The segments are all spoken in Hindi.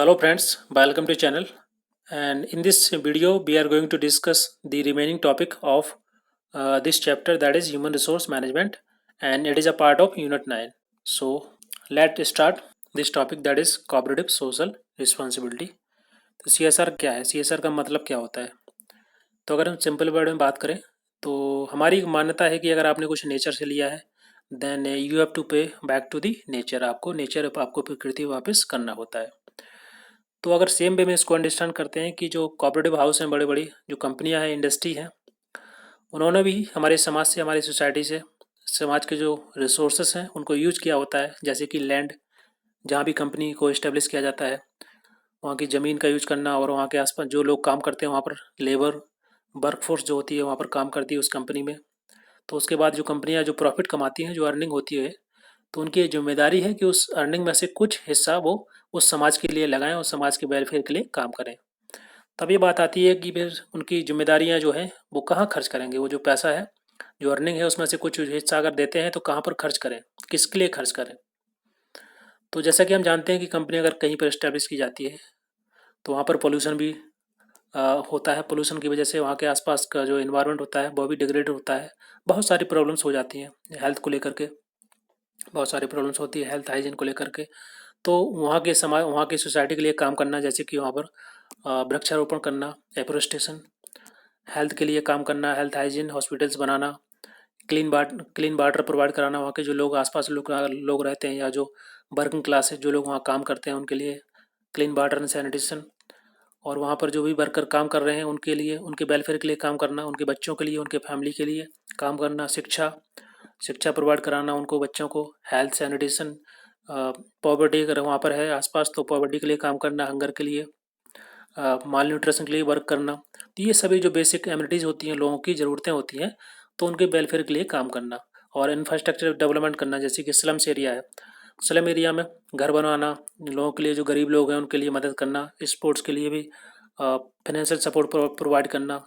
Hello friends, welcome to channel. And in this video, we are going to discuss the remaining topic of this chapter, that is human resource management, and it is a part of unit 9. So let's start this topic, that is cooperative social responsibility. तो CSR क्या है? CSR का मतलब क्या होता है? तो अगर हम सिंपल वर्ड में बात करें तो हमारी एक मान्यता है कि अगर आपने कुछ नेचर से लिया है देन यू हैव टू पे बैक टू दी नेचर। आपको प्रकृति वापस करना होता है। तो अगर सेम वे में इसको अंडरस्टैंड करते हैं कि जो कोऑपरेटिव हाउस हैं, बड़े बड़ी जो कंपनियां हैं, इंडस्ट्री हैं, उन्होंने भी हमारे समाज से, हमारी सोसाइटी से, समाज के जो रिसोर्सेस हैं उनको यूज किया होता है। जैसे कि लैंड, जहाँ भी कंपनी को इस्टेब्लिश किया जाता है वहाँ की ज़मीन का यूज करना, और वहाँ के आसपास जो लोग काम करते हैं वहाँ पर लेबर वर्कफोर्स जो होती है वहाँ पर काम करती है उस कंपनी में। तो उसके बाद जो कंपनियाँ जो प्रॉफिट कमाती हैं, जो अर्निंग होती है, तो उनकी ये जिम्मेदारी है कि उस अर्निंग में से कुछ हिस्सा वो उस समाज के लिए लगाएं और समाज के वेलफेयर के लिए काम करें। तब ये बात आती है कि फिर उनकी जिम्मेदारियां जो हैं वो कहाँ खर्च करेंगे। वो जो पैसा है, जो अर्निंग है, उसमें से कुछ हिस्सा अगर देते हैं तो कहाँ पर खर्च करें, किसके लिए खर्च करें। तो जैसा कि हम जानते हैं कि कंपनी अगर कहीं पर इस्टेब्लिश की जाती है तो वहाँ पर पोल्यूशन भी होता है। पोल्यूशन की वजह से वहाँ के आसपास का जो इन्वायरमेंट होता है वो भी डिग्रेड होता है। बहुत सारी प्रॉब्लम्स हो जाती हैं हेल्थ को लेकर के, बहुत सारी प्रॉब्लम्स होती है हेल्थ हाइजीन को लेकर के। तो वहाँ की सोसाइटी के लिए काम करना, जैसे कि वहाँ पर वृक्षारोपण करना, एफोरेस्टेशन, हेल्थ के लिए काम करना, हेल्थ हाइजीन, हॉस्पिटल्स बनाना, क्लीन वाटर प्रोवाइड कराना, वहाँ के जो लोग आसपास लोग रहते हैं, या जो वर्किंग क्लास है, जो लोग वहाँ काम करते हैं, उनके लिए क्लीन वाटर एंड सैनिटेशन। और वहाँ पर जो भी वर्कर काम कर रहे हैं उनके लिए, उनके वेलफेयर के लिए काम करना, उनके बच्चों के लिए, उनके फैमिली के लिए काम करना, शिक्षा शिक्षा प्रोवाइड कराना उनको, बच्चों को, हेल्थ सैनिटेशन। पॉवर्टी अगर वहाँ पर है आसपास तो पॉवर्टी के लिए काम करना, हंगर के लिए, माल न्यूट्रिशन के लिए वर्क करना। तो ये सभी जो बेसिक एमिनिटीज़ होती हैं, लोगों की ज़रूरतें होती हैं, तो उनके वेलफेयर के लिए काम करना। और इंफ्रास्ट्रक्चर डेवलपमेंट करना, जैसे कि स्लम्स एरिया है, स्लम एरिया में घर बनवाना, लोगों के लिए, जो गरीब लोग हैं उनके लिए मदद करना, स्पोर्ट्स के लिए भी फाइनेंशियल सपोर्ट प्रोवाइड करना।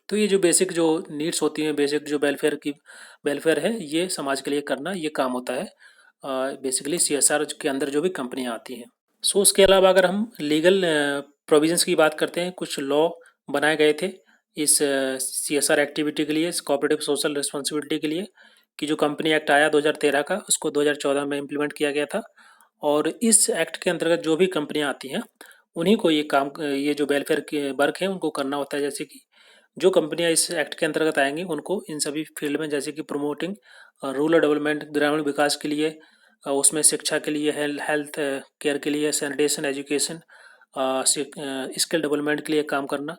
तो ये जो बेसिक जो नीड्स होती हैं, बेसिक जो वेलफेयर है, ये समाज के लिए करना, ये काम होता है बेसिकली CSR के अंदर जो भी कंपनियां आती हैं। सो उसके अलावा अगर हम लीगल प्रोविजंस की बात करते हैं, कुछ लॉ बनाए गए थे इस CSR एक्टिविटी के लिए, कोऑपरेटिव सोशल रिस्पॉन्सिबिलिटी के लिए, कि जो कंपनी एक्ट आया 2013 का, उसको 2014 में इम्प्लीमेंट किया गया था। और इस एक्ट के अंतर्गत जो भी कंपनियां आती हैं उन्हीं को ये जो वेलफेयर के वर्क है उनको करना होता है। जैसे कि जो कंपनियां इस एक्ट के अंतर्गत आएंगी उनको इन सभी फील्ड में, जैसे कि प्रमोटिंग रूरल डेवलपमेंट, ग्रामीण विकास के लिए, उसमें शिक्षा के लिए, हेल्थ केयर के लिए, सैनिटेशन, एजुकेशन, स्किल डेवलपमेंट के लिए काम करना,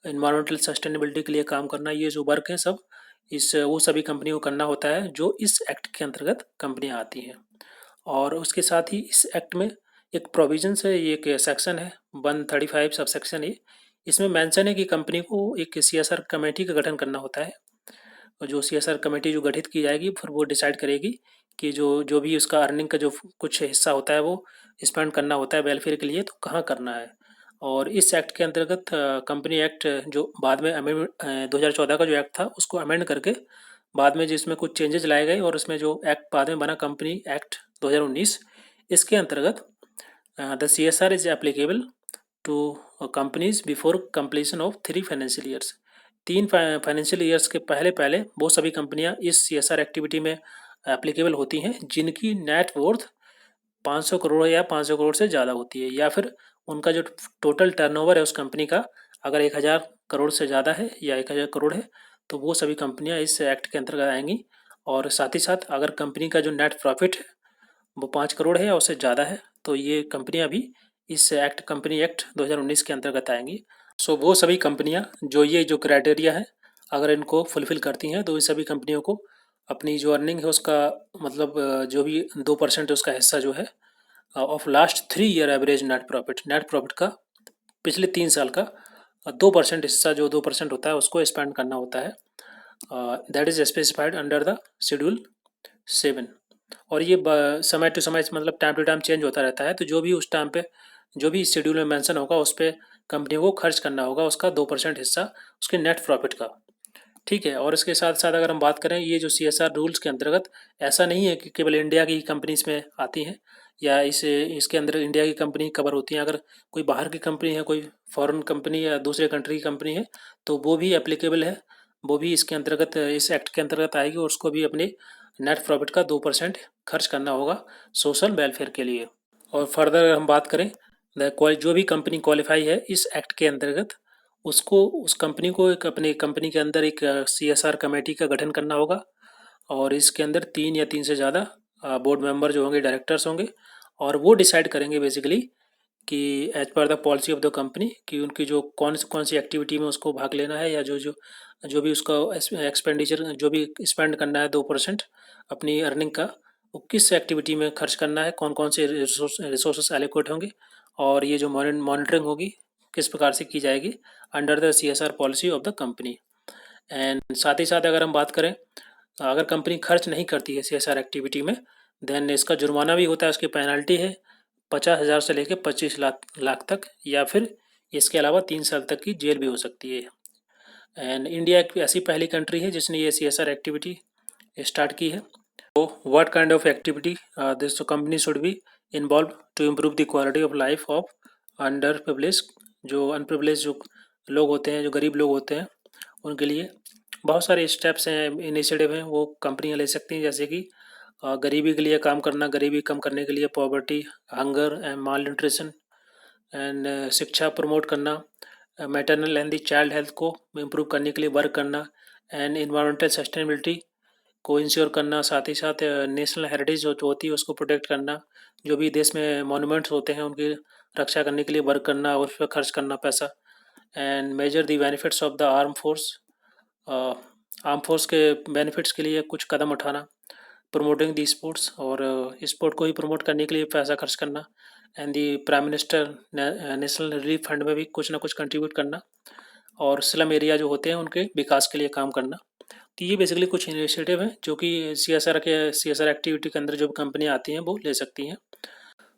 इन्वायरमेंटल सस्टेनेबिलिटी के लिए काम करना, ये जो वर्क है सब इस वो सभी कंपनियों को करना होता है जो इस एक्ट के अंतर्गत कंपनियां आती हैं। और उसके साथ ही इस एक्ट में एक प्रोविजंस है, ये एक सेक्शन है 135 सब सेक्शन ए। इसमें मेंशन है कि कंपनी को एक CSR कमेटी का गठन करना होता है। और जो CSR कमेटी जो गठित की जाएगी फिर वो डिसाइड करेगी कि जो जो भी उसका अर्निंग का जो कुछ हिस्सा होता है वो स्पेंड करना होता है वेलफेयर के लिए, तो कहाँ करना है। और इस एक्ट के अंतर्गत कंपनी एक्ट जो बाद में अमेंडमेंट 2014 का जो एक्ट था उसको अमेंड करके बाद में जिसमें कुछ चेंजेस लाए गए, और उसमें जो एक्ट बाद में बना कंपनी एक्ट 2019, इसके अंतर्गत the CSR is applicable to companies before completion of 3 financial years. 3 financial years के पहले पहले वो सभी कंपनियां इस CSR एक्टिविटी में एप्लीकेबल होती हैं जिनकी नेट वर्थ 500 करोड़ या 500 करोड़ से ज़्यादा होती है, या फिर उनका जो टोटल टर्नओवर है उस कंपनी का अगर 1000 करोड़ से ज़्यादा है या 1000 करोड़ है, तो वो सभी कंपनियां इस एक्ट के अंतर्गत आएंगी। और साथ ही साथ अगर कंपनी का जो नेट प्रॉफिट है वो 5 करोड़ है या उससे ज़्यादा है, तो ये कंपनियां भी इस कंपनी एक्ट 2019 के अंतर्गत आएंगी। सो वो सभी कंपनियां जो ये जो क्राइटेरिया है अगर इनको फुलफिल करती हैं तो इन सभी कंपनियों को अपनी जो अर्निंग है उसका मतलब जो भी 2% उसका हिस्सा जो है of last 3 year average net profit का पिछले 3 साल का 2% हिस्सा, जो 2% होता है उसको स्पेंड करना होता है। That is specified under the schedule 7। और ये समय टू समय मतलब टाइम टू टाइम चेंज होता रहता है, तो जो भी उस टाइम पे जो भी शेड्यूल में मेंशन होगा उस पर कंपनी को खर्च करना होगा उसका 2% हिस्सा उसके नेट प्रॉफिट का। ठीक है। और इसके साथ साथ अगर हम बात करें ये जो CSR रूल्स के अंतर्गत, ऐसा नहीं है कि केवल इंडिया की ही कंपनीज में आती हैं, या इसके अंदर इंडिया की कंपनी कवर होती हैं। अगर कोई बाहर की कंपनी है, कोई फॉरेन कंपनी या दूसरे कंट्री की कंपनी है, तो वो भी एप्लीकेबल है, वो भी इसके अंतर्गत, इस एक्ट के अंतर्गत आएगी और उसको भी अपने नेट प्रॉफिट का 2% खर्च करना होगा सोशल वेलफेयर के लिए। और फर्दर अगर हम बात करें, जो भी कंपनी क्वालिफाई है इस एक्ट के अंतर्गत, उसको उस कंपनी को एक अपने कंपनी के अंदर एक CSR कमेटी का गठन करना होगा और इसके अंदर 3 या 3 से ज़्यादा बोर्ड मेंबर जो होंगे, डायरेक्टर्स होंगे, और वो डिसाइड करेंगे बेसिकली कि एज पर the policy of the company कि उनकी जो कौन सी एक्टिविटी में उसको भाग लेना है, या जो जो जो भी उसका एक्सपेंडिचर जो भी स्पेंड करना है 2% अपनी अर्निंग का, वो किस एक्टिविटी में खर्च करना है, कौन कौन से रिसोर्सेस एलोकेट होंगे, और ये जो मॉनिटरिंग होगी किस प्रकार से की जाएगी under the CSR policy of the company. And साथ ही साथ अगर हम बात करें, अगर कंपनी खर्च नहीं करती है CSR एक्टिविटी में, देन इसका जुर्माना भी होता है, उसकी पेनल्टी है 50,000 से लेकर 25 लाख तक, या फिर इसके अलावा 3 साल तक की जेल भी हो सकती है। एंड इंडिया एक ऐसी पहली कंट्री है जिसने ये CSR एक्टिविटी स्टार्ट की है। तो what kind of activity this company should be involve to improve the quality of life of under privilege, जो अनप्रिविलेज जो लोग होते हैं, जो गरीब लोग होते हैं, उनके लिए बहुत सारे स्टेप्स हैं, इनिशिएटिव हैं वो कंपनियां ले सकती हैं, जैसे कि गरीबी के लिए काम करना, गरीबी कम करने के लिए poverty, hunger and mall nutrition, and शिक्षा प्रमोट करना, maternal and the child health को इम्प्रूव करने के लिए वर्क करना, एंड इन्वायरमेंटल सस्टेनेबिलिटी को इंश्योर करना, साथ ही साथ नेशनल हेरिटेज जो होती है उसको प्रोटेक्ट करना, जो भी देश में मॉन्यूमेंट्स होते हैं उनकी रक्षा करने के लिए वर्क करना और उस पर खर्च करना पैसा, and measure the benefits of the arm force के बेनिफिट्स के लिए कुछ कदम उठाना, प्रमोटिंग दी स्पोर्ट्स और स्पोर्ट को ही प्रमोट करने के लिए पैसा खर्च करना, and the prime minister national relief fund में भी कुछ ना कुछ कंट्रीब्यूट करना, और स्लम एरिया जो होते हैं उनके विकास के लिए काम करना। तो ये बेसिकली कुछ इनिशिएटिव हैं जो कि CSR एक्टिविटी के अंदर जो भी कंपनियाँ आती हैं वो ले सकती हैं।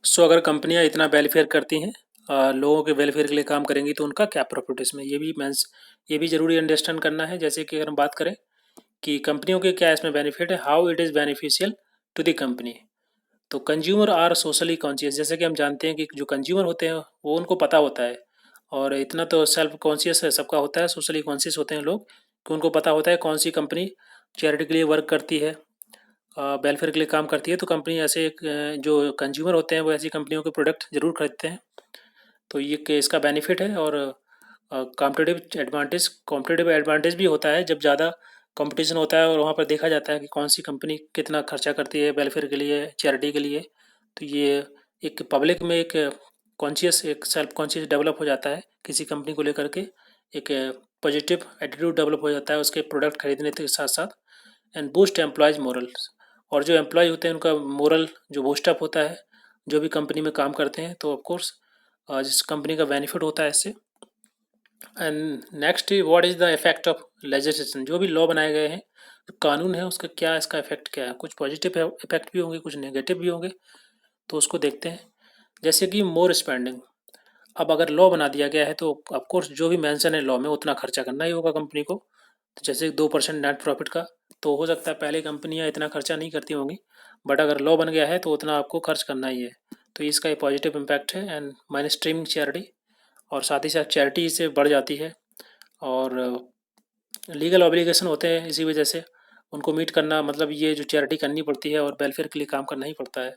सो अगर कंपनियाँ इतना वेलफेयर करती हैं, लोगों के वेलफेयर के लिए काम करेंगी, तो उनका क्या प्रॉफिट इसमें, ये भी ज़रूरी अंडरस्टैंड करना है। जैसे कि अगर हम बात करें कि कंपनियों के क्या इसमें बेनिफिट है, how it is beneficial to the company. तो कंज्यूमर आर सोशली कॉन्शियस, जैसे कि हम जानते हैं कि जो कंज्यूमर होते हैं वो उनको पता होता है, और इतना तो सेल्फ कॉन्शियस है सबका होता है, सोशली कॉन्शियस होते हैं लोग, कि उनको पता होता है कौन सी कंपनी चैरिटी के लिए वर्क करती है, वेलफेयर के लिए काम करती है। तो कंपनी ऐसे जो कंज्यूमर होते हैं वो ऐसी कंपनियों के प्रोडक्ट ज़रूर खरीदते हैं। तो ये इसका बेनिफिट है। और कॉम्पिटिटिव एडवांटेज भी होता है जब ज़्यादा कंपटीशन होता है और वहाँ पर देखा जाता है कि कौन सी कंपनी कितना खर्चा करती है वेलफेयर के लिए, चैरिटी के लिए। तो ये एक पब्लिक में एक सेल्फ कॉन्शियस डेवलप हो जाता है किसी कंपनी को लेकर के, एक पॉजिटिव एटीट्यूड डेवलप हो जाता है उसके प्रोडक्ट खरीदने के साथ साथ। एंड बूस्ट एम्प्लॉयज मोरल्स, और जो एम्प्लॉय होते हैं उनका मोरल जो बूस्टअप होता है जो भी कंपनी में काम करते हैं, तो ऑफकोर्स जिस कंपनी का बेनिफिट होता है इससे। And next what is the effect of legislation, जो भी लॉ बनाए गए हैं, जो कानून है उसका क्या, इसका इफेक्ट क्या है। कुछ पॉजिटिव इफेक्ट भी होंगे, कुछ नेगेटिव भी होंगे, तो उसको देखते हैं। जैसे कि मोर स्पेंडिंग, अब अगर लॉ बना दिया गया है तो ऑफकोर्स जो भी मेंशन है लॉ में उतना खर्चा करना ही होगा कंपनी को। तो जैसे 2% नेट प्रॉफिट का, तो हो सकता है पहले कंपनियां इतना खर्चा नहीं करती होंगी, बट अगर लॉ बन गया है तो उतना आपको खर्च करना ही है। तो इसका एक पॉजिटिव इम्पैक्ट है। एंड माइनस स्ट्रीमिंग चैरिटी, और साथ ही साथ चैरिटी इससे बढ़ जाती है, और लीगल ऑब्लिगेशन होते हैं इसी वजह से उनको मीट करना, मतलब ये जो चैरिटी करनी पड़ती है और वेलफेयर के लिए काम करना ही पड़ता है।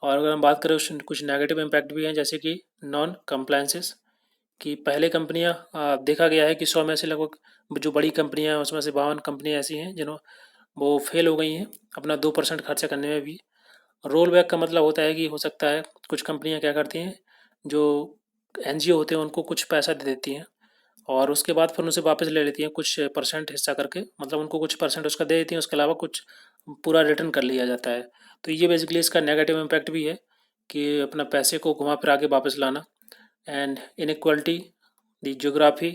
और अगर हम बात करें कुछ नेगेटिव इम्पैक्ट भी हैं, जैसे कि नॉन कंप्लायंसेस, कि पहले कंपनियां देखा गया है कि 100 में से लगभग जो बड़ी कंपनियां हैं उसमें से 52 कंपनियां ऐसी हैं जिन्हों वो फेल हो गई हैं अपना 2% खर्चा करने में भी। रोल बैक का मतलब होता है कि हो सकता है कुछ कंपनियां क्या करती हैं, जो NGO होते हैं उनको कुछ पैसा दे देती हैं और उसके बाद फिर उनसे वापस ले लेती हैं कुछ परसेंट हिस्सा करके, मतलब उनको कुछ परसेंट उसका दे देती हैं, उसके अलावा कुछ पूरा रिटर्न कर लिया जाता है। तो ये बेसिकली इसका नेगेटिव इम्पैक्ट भी है कि अपना पैसे को घुमा फिरा के वापस लाना। And inequality, the geography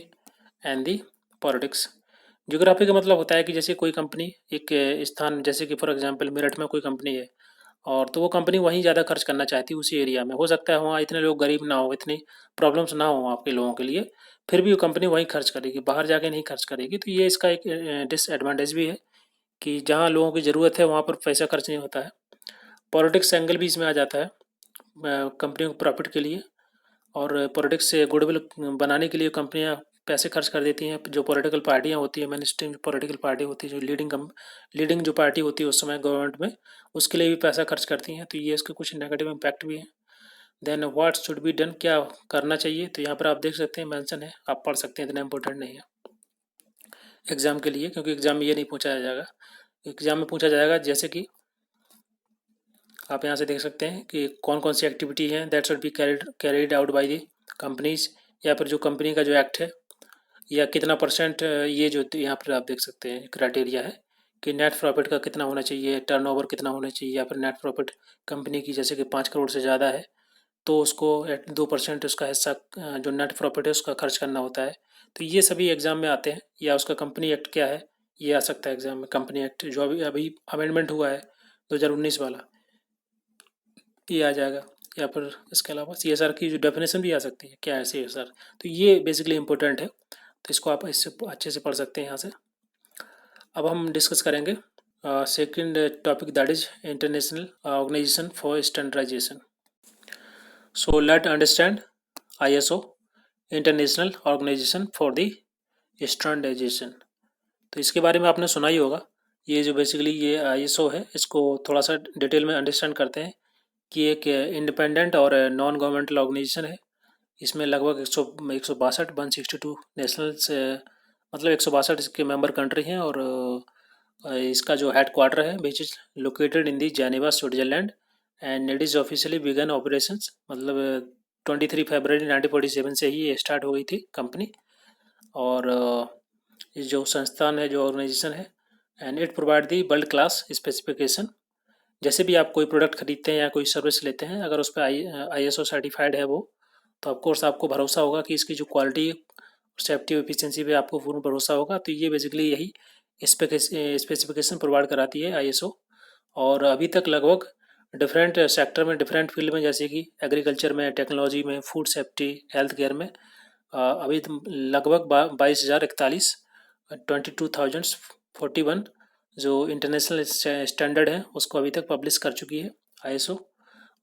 and the politics. Geography का मतलब होता है कि जैसे कोई कंपनी एक स्थान, जैसे कि फॉर एग्जांपल मेरठ में कोई कंपनी है, और तो वो कंपनी वहीं ज़्यादा खर्च करना चाहती है उसी एरिया में। हो सकता है वहाँ इतने लोग गरीब ना हो, इतनी प्रॉब्लम्स ना हो आपके लोगों के लिए, फिर भी वो कंपनी वहीं खर्च करेगी, बाहर जाके नहीं खर्च करेगी। तो ये इसका एक डिसएडवांटेज भी है कि जहाँ लोगों की ज़रूरत है वहाँ पर पैसा खर्च नहीं होता है। पॉलिटिक्स एंगल भी इसमें आ जाता है कंपनियों को प्रॉफिट के लिए, और पॉलिटिक्स से गुडविल बनाने के लिए कंपनियां पैसे खर्च कर देती हैं। जो पॉलिटिकल पार्टियां होती हैं, मेन स्ट्रीम पॉलिटिकल पार्टी होती है, जो लीडिंग जो पार्टी होती है उस समय गवर्नमेंट में, उसके लिए भी पैसा खर्च करती हैं। तो ये इसके कुछ नेगेटिव इम्पैक्ट भी हैं। Then what should be done, क्या करना चाहिए, तो यहाँ पर आप देख सकते हैं मेंशन है, आप पढ़ सकते हैं, इतना इंपॉर्टेंट नहीं है एग्जाम के लिए, क्योंकि एग्जाम में ये नहीं पूछा जाएगा। एग्जाम में पूछा जाएगा जैसे कि आप यहाँ से देख सकते हैं कि कौन कौन सी एक्टिविटी हैं that should be carried out by the companies, या फिर जो कंपनी का जो एक्ट है, या कितना परसेंट, ये जो यहाँ पर आप देख सकते हैं क्राइटेरिया है कि नेट प्रॉफिट का कितना होना चाहिए, टर्नओवर कितना होना चाहिए, या फिर नेट प्रॉफिट कंपनी की जैसे कि 5 करोड़ से ज़्यादा है तो उसको 2% उसका हिस्सा जो नेट प्रॉफिट है उसका खर्च करना होता है। तो ये सभी एग्जाम में आते हैं। या उसका कंपनी एक्ट क्या है, ये आ सकता है एग्जाम में। कंपनी एक्ट जो अभी अभी अमेंडमेंट हुआ है 2019 वाला, ये आ जाएगा। या फिर इसके अलावा CSR की जो डेफिनेशन भी आ सकती है, क्या है CSR। तो ये बेसिकली इंपॉर्टेंट है, तो इसको आप इससे अच्छे से पढ़ सकते हैं यहाँ से। अब हम डिस्कस करेंगे second topic, that is international organisation for standardisation. So let understand ISO, international organisation for the standardisation. तो इसके बारे में आपने सुना ही होगा। ये जो बेसिकली ये ISO है, इसको थोड़ा सा डिटेल में अंडरस्टैंड करते हैं कि एक इंडिपेंडेंट और नॉन गवर्नमेंटल ऑर्गेनाइजेशन है। इसमें लगभग 162 162 नेशनल्स, मतलब 162 इसके मेंबर कंट्री हैं, और इसका जो हेड क्वार्टर है which is located in the Geneva Switzerland, and it is officially began operations, मतलब 23 फरवरी 1947 से ही ये स्टार्ट हो गई थी कंपनी। और ये जो संस्थान है, जो ऑर्गेनाइजेशन है, and it provide the world class specification. जैसे भी आप कोई प्रोडक्ट खरीदते हैं या कोई सर्विस लेते हैं, अगर उस पर ISO सर्टिफाइड है वो, तो ऑफकोर्स आपको भरोसा होगा कि इसकी जो क्वालिटी, सेफ्टी और एफिशिएंसी पे आपको पूर्ण भरोसा होगा। तो ये बेसिकली यही स्पेसिफिकेशन प्रोवाइड कराती है ISO। और अभी तक लगभग डिफरेंट सेक्टर में, डिफरेंट फील्ड में, जैसे कि एग्रीकल्चर में, टेक्नोलॉजी में, फूड सेफ्टी, हेल्थ केयर में, अभी लगभग 22,041 22,041 जो इंटरनेशनल स्टैंडर्ड है उसको अभी तक पब्लिश कर चुकी है ISO।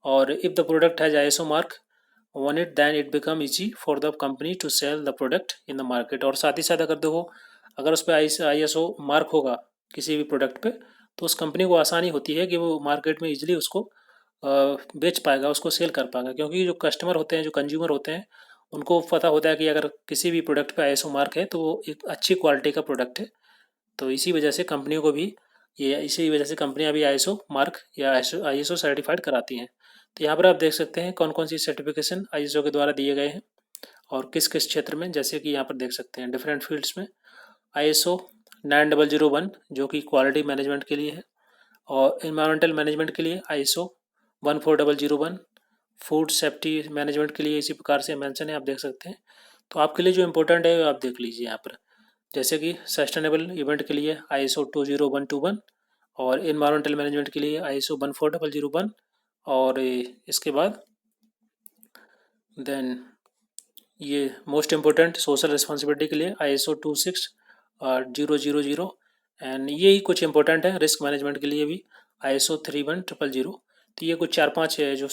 और if the product has ISO mark on it, then it become easy for the company to sell the product in the market. और साथ ही साथ अगर देखो, अगर उस पर ISO मार्क होगा किसी भी प्रोडक्ट पे, तो उस कंपनी को आसानी होती है कि वो मार्केट में इजीली उसको बेच पाएगा, उसको सेल कर पाएगा। क्योंकि जो कस्टमर होते हैं, जो कंज्यूमर होते हैं, उनको पता होता है कि अगर किसी भी प्रोडक्ट पे ISO मार्क है तो वो एक अच्छी क्वालिटी का प्रोडक्ट है। तो इसी वजह से कंपनियों को भी, ये इसी वजह से कंपनियां भी ISO मार्क या ISO सर्टिफाइड कराती हैं। तो यहाँ पर आप देख सकते हैं कौन कौन सी सर्टिफिकेशन ISO के द्वारा दिए गए हैं और किस किस क्षेत्र में। जैसे कि यहाँ पर देख सकते हैं डिफरेंट फील्ड्स में ISO 9001 जो कि क्वालिटी मैनेजमेंट के लिए है, और इन्वायरमेंटल मैनेजमेंट के लिए ISO 14001, फूड सेफ्टी मैनेजमेंट के लिए इसी प्रकार से मेंशन है, आप देख सकते हैं। तो आपके लिए जो इम्पोर्टेंट है आप देख लीजिए यहाँ पर। जैसे कि सस्टेनेबल इवेंट के लिए ISO 20121, और इन्वायरमेंटल मैनेजमेंट के लिए ISO 14001, और इसके बाद देन ये मोस्ट इम्पोर्टेंट सोशल रिस्पॉन्सिबिलिटी के लिए ISO 26000, एंड ये ही कुछ इंपॉर्टेंट है। रिस्क मैनेजमेंट के लिए भी ISO 31000। तो ये कुछ 4-5 जो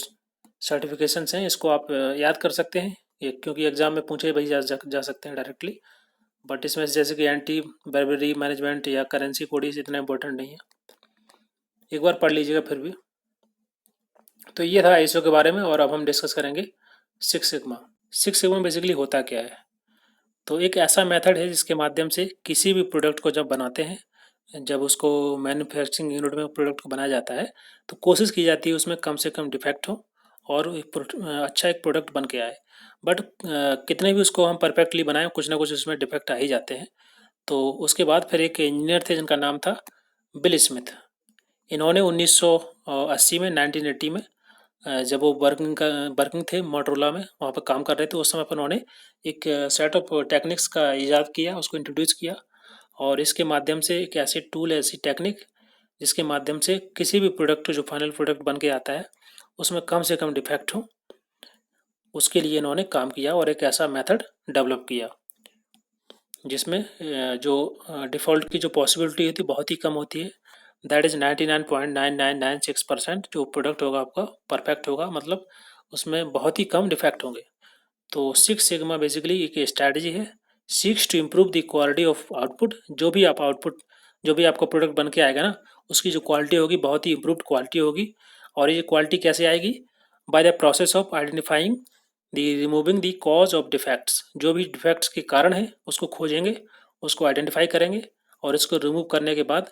सर्टिफिकेशंस हैं, इसको आप याद कर सकते हैं, ये क्योंकि एग्जाम में पूछे भाई जा सकते हैं डायरेक्टली। बट इसमें जैसे कि एंटी बर्बरी मैनेजमेंट या करेंसी कोडीज इतना इंपॉर्टेंट नहीं है, एक बार पढ़ लीजिएगा फिर भी। तो ये था ISO के बारे में। और अब हम डिस्कस करेंगे six sigma. Six sigma basically होता क्या है। तो एक ऐसा मेथड है जिसके माध्यम से किसी भी प्रोडक्ट को जब बनाते हैं, जब उसको मैन्युफैक्चरिंग यूनिट में प्रोडक्ट को बनाया जाता है, तो कोशिश की जाती है उसमें कम से कम डिफेक्ट हो और अच्छा एक प्रोडक्ट बन के आए। बट कितने भी उसको हम परफेक्टली बनाएं, कुछ ना कुछ उसमें डिफेक्ट आ ही जाते हैं। तो उसके बाद फिर एक इंजीनियर थे जिनका नाम था बिल स्मिथ। इन्होंने 1980 में, 1980 में, जब वो वर्किंग थे मोटरोला में, वहाँ पर काम कर रहे थे, उस समय पर उन्होंने एक सेट ऑफ टेक्निक्स का ईजाद किया, उसको इंट्रोड्यूस किया। और इसके माध्यम से एक ऐसी टूल, ऐसी टेक्निक जिसके माध्यम से किसी भी प्रोडक्ट जो फाइनल प्रोडक्ट बन के आता है उसमें कम से कम डिफेक्ट हो, उसके लिए इन्होंने काम किया और एक ऐसा मेथड डेवलप किया जिसमें जो डिफ़ॉल्ट की जो पॉसिबिलिटी होती है बहुत ही कम होती है। That is 99.9996%। जो प्रोडक्ट होगा आपका परफेक्ट होगा, मतलब उसमें बहुत ही कम डिफेक्ट होंगे। तो सिक्स सिग्मा बेसिकली एक स्ट्रैटेजी है, seeks to improve the quality of output. जो भी आपका प्रोडक्ट बन के आएगा ना, उसकी जो क्वालिटी होगी बहुत ही इम्प्रूव्ड क्वालिटी होगी। और ये क्वालिटी कैसे आएगी? By the process of identifying the removing the cause of defects. जो भी डिफेक्ट्स के कारण है उसको खोजेंगे, उसको आइडेंटिफाई करेंगे और इसको रिमूव करने के बाद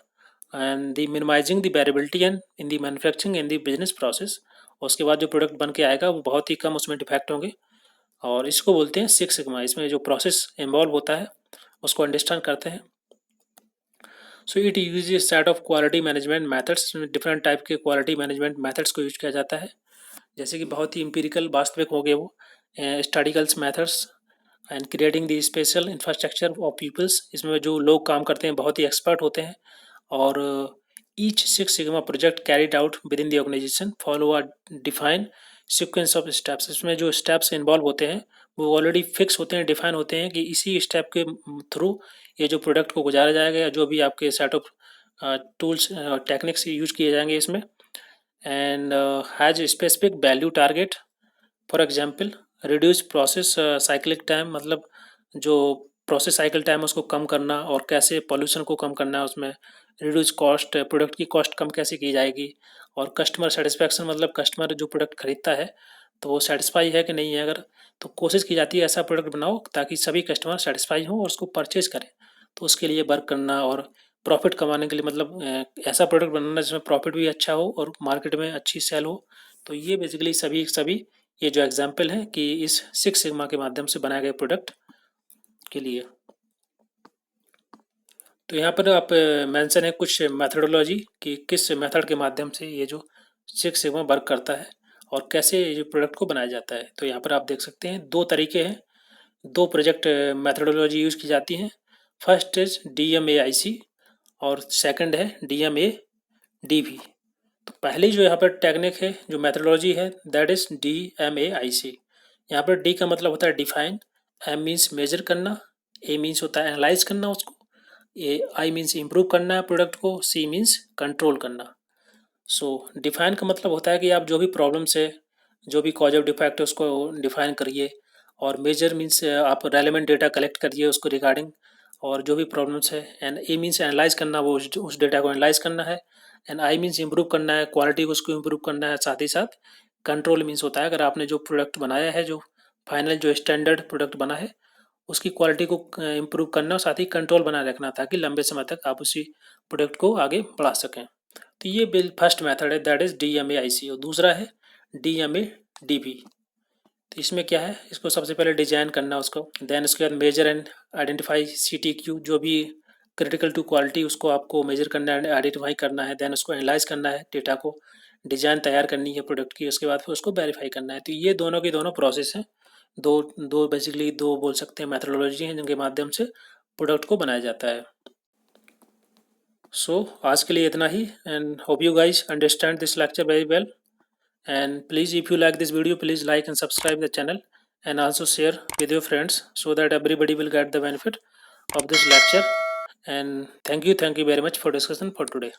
and the minimising the variability and in the manufacturing and the business process. उसके बाद जो प्रोडक्ट बन के आएगा वो बहुत ही कम उसमें डिफेक्ट होंगे और इसको बोलते हैं सिक्स सिग्मा। इसमें जो प्रोसेस इन्वॉल्व होता है उसको अंडरस्टैंड करते हैं। So it use set of quality management methods. Different type के क्वालिटी मैनेजमेंट मेथड्स को यूज किया जाता है, जैसे कि बहुत ही इम्पीरिकल वास्तविक हो गए वो, statisticals methods and creating the special infrastructure of peoples. इसमें जो लोग काम करते हैं बहुत ही एक्सपर्ट होते हैं। और each six sigma project carried out with in the organisation follow a define sequence of steps. इसमें जो स्टेप्स इन्वॉल्व होते हैं वो ऑलरेडी फिक्स होते हैं, डिफाइन होते हैं कि इसी स्टेप के थ्रू ये जो प्रोडक्ट को गुजारा जाएगा या जो भी आपके set of tools techniques use किए जाएंगे इसमें। And has specific value target. For example reduce process cyclic time, मतलब जो प्रोसेस साइकिल टाइम उसको कम करना और कैसे पॉल्यूशन को कम करना है उसमें। रिड्यूस कॉस्ट, प्रोडक्ट की कॉस्ट कम कैसे की जाएगी। और कस्टमर सेटिस्फैक्शन, मतलब कस्टमर जो प्रोडक्ट खरीदता है तो वो सेटिस्फाई है कि नहीं है, अगर तो कोशिश की जाती है ऐसा प्रोडक्ट बनाओ ताकि सभी कस्टमर सेटिस्फाई हों और उसको परचेज करें। तो उसके लिए वर्क करना और प्रॉफिट कमाने के लिए, मतलब ऐसा प्रोडक्ट बनाना जिसमें प्रॉफिट भी अच्छा हो और मार्केट में अच्छी सेल हो। तो ये बेसिकली सभी सभी ये जो एग्जाम्पल है कि इस सिक्स सिग्मा के माध्यम से बनाए गए प्रोडक्ट के लिए। तो यहाँ पर आप मेंशन है कुछ मेथडोलॉजी कि किस मेथड के माध्यम से ये जो सिक्स सिग्मा वर्क करता है और कैसे ये प्रोडक्ट को बनाया जाता है। तो यहाँ पर आप देख सकते हैं दो तरीके हैं, दो प्रोजेक्ट मेथडोलॉजी यूज़ की जाती हैं। फर्स्ट इज DMAIC और सेकंड है DMADV। तो पहली जो यहाँ पर टेक्निक है, जो मेथडोलॉजी है, दैट इज DMAIC। यहाँ पर D का मतलब होता है डिफाइन, M मीन्स मेजर करना, A मीन्स होता है एनालाइज करना उसको, I मीन्स इम्प्रूव करना है प्रोडक्ट को, C मीन्स कंट्रोल करना। सो डिफाइन का मतलब होता है कि आप जो भी प्रॉब्लम्स है, जो भी कॉज ऑफ डिफेक्ट है उसको डिफाइन करिए। और मेजर मीन्स आप रेलेवेंट डेटा कलेक्ट करिए उसको रिगार्डिंग और जो भी प्रॉब्लम्स है। एंड ए मीन्स एनालाइज करना, वो उस डेटा को एनालाइज करना है। एंड आई मीन्स इम्प्रूव करना है, क्वालिटी को उसको इम्प्रूव करना है। साथ ही साथ कंट्रोल मीन्स होता है अगर आपने जो प्रोडक्ट बनाया है, जो फाइनल जो स्टैंडर्ड प्रोडक्ट बना है, उसकी क्वालिटी को इम्प्रूव करना और साथ ही कंट्रोल बनाए रखना ताकि लंबे समय तक आप उसी प्रोडक्ट को आगे बढ़ा सकें। तो ये बिल फर्स्ट मेथड है, दैट इज DMAIC। और दूसरा है DMADB। तो इसमें क्या है, इसको सबसे पहले डिजाइन करना उसको, देन उसके बाद मेजर एंड आइडेंटिफाई CTQ, जो भी क्रिटिकल टू क्वालिटी उसको आपको मेजर करना है, आइडेंटिफाई करना है। देन उसको एनालाइज करना है डेटा को, डिजाइन तैयार करनी है प्रोडक्ट की, उसके बाद फिर उसको वेरीफाई करना है। तो ये दोनों की दोनों प्रोसेस हैं, दो दो बेसिकली दो बोल सकते हैं मेथडोलॉजी हैं जिनके माध्यम से प्रोडक्ट को बनाया जाता है। सो आज के लिए इतना ही and hope you guys understand this lecture very well. And please, if you like this video, please like and subscribe the channel and also share with your friends so that everybody will get the benefit of this lecture. And thank you very much for discussion for today.